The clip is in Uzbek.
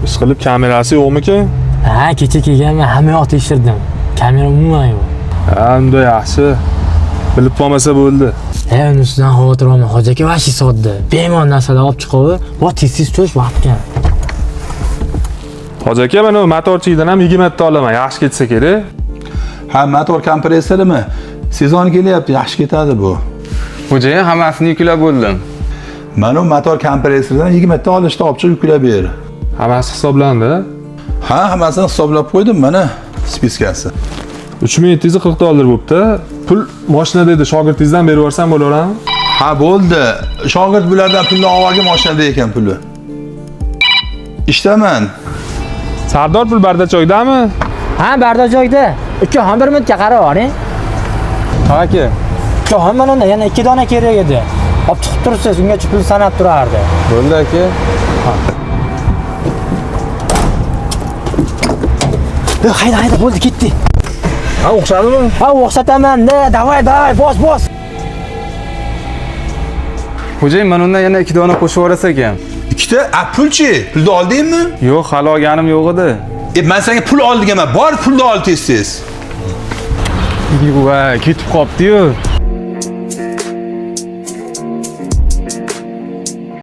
Ishqilib kamerasi yo'qmikan? Ha, kecha kelganman, hamma yoqni tekshirdim. Kamera umuman yo'q. Ha, unda yaxshi. Bilib qolmasa bo'ldi. Uni ustidan xavotir olma, Hoji aka vashi sodda. Bemalol narsalar olib chiqaver, va tez-tez to'sh vaqtga. Hoji aka, mana motorchidan ham 20 ta olaman, yaxshi ketsa kerak. Ha, motor kompressorimi? Sezon kelyapti, yaxshi ketadi bu. Xo'jayin hammasini yuklab bo'ldim. Mana motor kompressordan 20 ta olishni olib chiqib yuklab ber. Hammasi hisoblandi. Ha, hammasini hisoblab qo'ydim, mana spiskasi. 3740 dollar bo'pti. Pul mashinada edi, shogirdingizdan berib yuborsam bo'laveradimi? Ha, bo'ldi. Shogird bulardan pulni olgan mashinada ekan puli. Ishdaman. Sardor pul barda joydami? Ha, barda joyda. Ukaxon bir minutga qarab oling. Ha aka. Ukaxon mana yana 2 dona kerak edi. Olib chiqib tursiz, ungacha pul sanab turardi. Bo'ldi aka. Hayda, bo'ldi, ketdi. Ha, o'xshadimi? Ha, o'xshataman-da. Davay, bos. Xo'jayin, men undan yana 2 dona qo'shib yuborasiz ekan. Ikkita, pulchi? Pulni oldingmi? Yo'q, hali olganim yo'q edi. Men senga pul ol deganman. Bor pulni ol tez-tez. Voy, ketib qopti-yu.